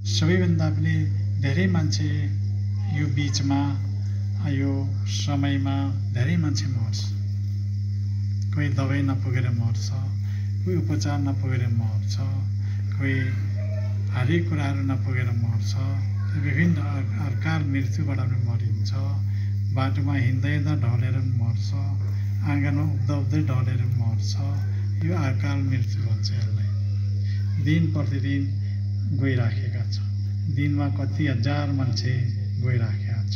सबैभन्दा पनि धेरै मान्छे यो बिचमा यो समयमा धेरै मान्छे मर्छ। कोही दबाई नपुगेर मर्छ, कोही उपचार नपुगेर मर्छ, कोही हरेक कुराहरू नपुगेर मर्छ। विभिन्न अकाल मृत्युबाट पनि मरिन्छ। बाटोमा हिँड्दा हिँड्दा ढलेर पनि मर्छ, आँगनमा उब्दा उब्दै ढलेर पनि मर्छ। यो अकाल मृत्यु भन्छ यसलाई। दिन प्रतिदिन गइराखेका छ। दिनमा कति हजार मान्छे गइराखेका छ।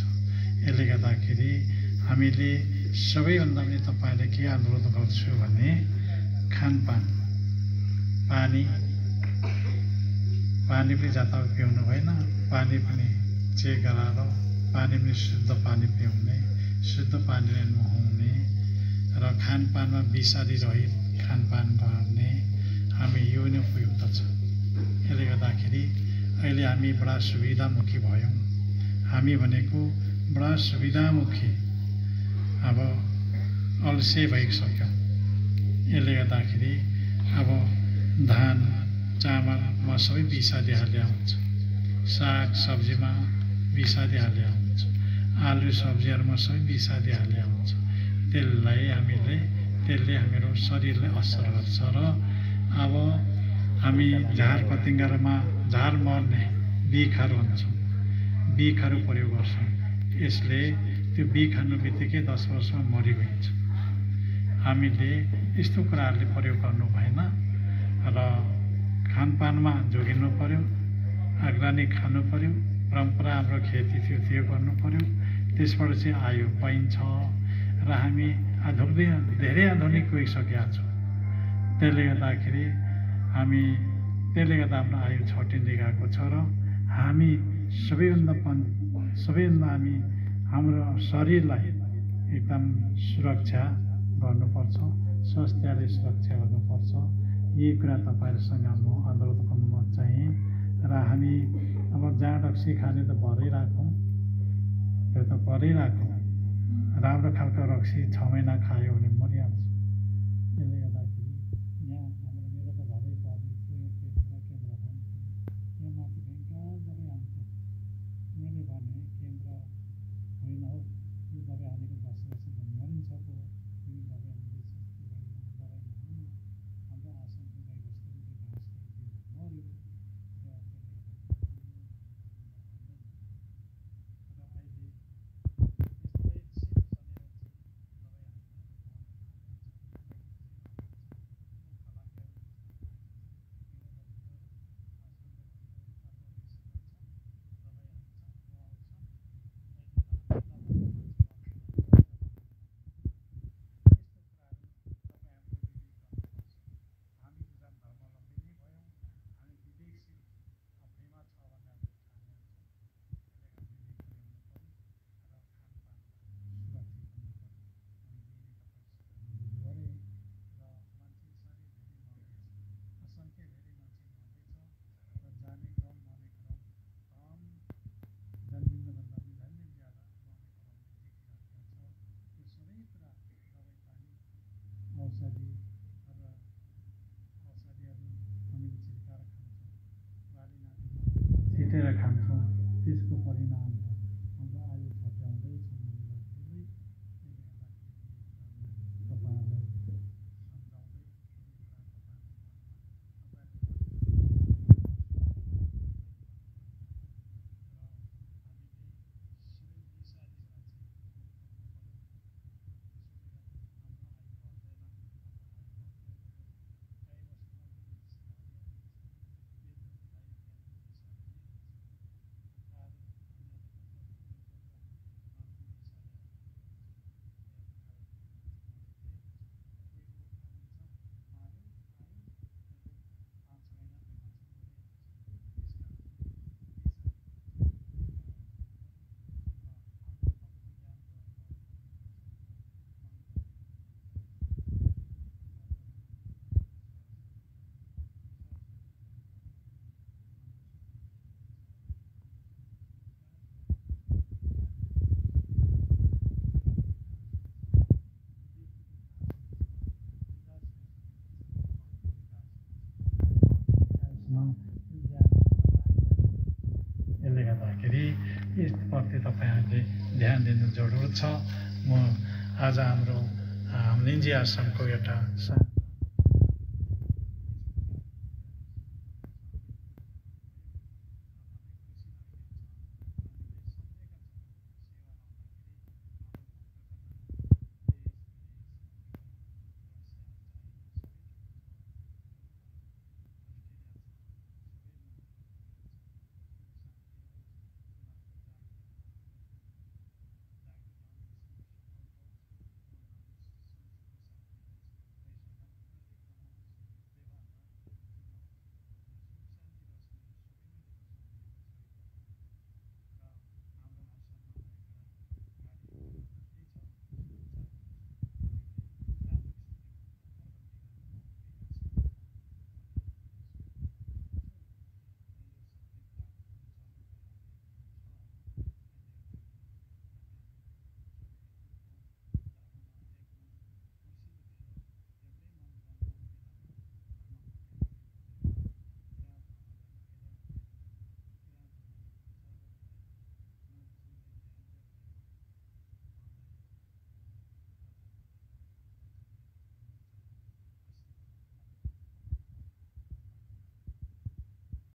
यसले गर्दाखेरि हामीले सबैभन्दा पनि तपाईँलाई के अनुरोध गर्छु भने खानपान, पानी पनि जाता पिउनु भएन। पानी पनि चेक गराएर पानी पनि शुद्ध पानी पिउने, शुद्ध पानीले नुहाउने र खानपानमा विषादी रहित खानपान गर्ने हामी यो नै उपयुक्त छ। यसले गर्दाखेरि अहिले हामी बडा सुविधामुखी भयौँ। हामी भनेको बडा सुविधामुखी अब अल्छे भइसक्यो। यसले गर्दाखेरि अब धान चामलमा सबै विषादी हाले आउँछ, साग सब्जीमा विषादी हाले आउँछ, आलु सब्जीहरूमा सबै विषादी हाले आउँछ। त्यसले हाम्रो शरीरलाई असर गर्छ र अब हामी झार पतिङ्गामा झार मर्ने बिखहरू हुन्छौँ, बिखहरू प्रयोग गर्छौँ। यसले त्यो बिख खानु बित्तिकै 10 वर्षमा मरिगइन्छ। हामीले यस्तो कुराहरूले प्रयोग गर्नु भएन र खानपानमा जोगिनु पर्यो, अर्ग्यानिक खानु पर्यो, परम्परा हाम्रो खेती थियो त्यो गर्नु पर्यो। त्यसबाट चाहिँ आयो पाइन्छ र हामी धेरै आधुनिक गइसकेका छौँ। त्यसले गर्दाखेरि हाम्रो आयु छटिँदै गएको छ र हामी सबैभन्दा हामी हाम्रो शरीरलाई एकदम सुरक्षा गर्नुपर्छ, स्वास्थ्यले सुरक्षा गर्नुपर्छ। यही कुरा तपाईँहरूसँग म अनुरोध गर्नु चाहेँ र हामी अब जहाँ रक्सी खाने त भरै राखौँ, त्यो त भरै राखौँ। राम्रो खालको रक्सी 6 महिना खायो भने मरिहाल्छ। यसले गर्दाखेरि यहाँ हाम्रो मेरो त घरै पर्ने केन्द्र यहाँ माथि भयङ्कर दबाई हाल्छ। मैले भने केन्द्र होइन हो, यो दबाई हालेको बसेपछि मरिन्छ पो, यो दबाई हाल्दैछ दबाई नखानु। हाम्रो आसनको गाईबस्तुले घाँस मऱ्यो र छिटेर खान्छौँ। त्यसको परिणाम हाम्रो आयु छट्याउँदैछ। त्यसले गर्दाखेरि यसप्रति तपाईँहरूले ध्यान दिनु जरुरत छ। म आज हाम्रो निजी आश्रमको एउटा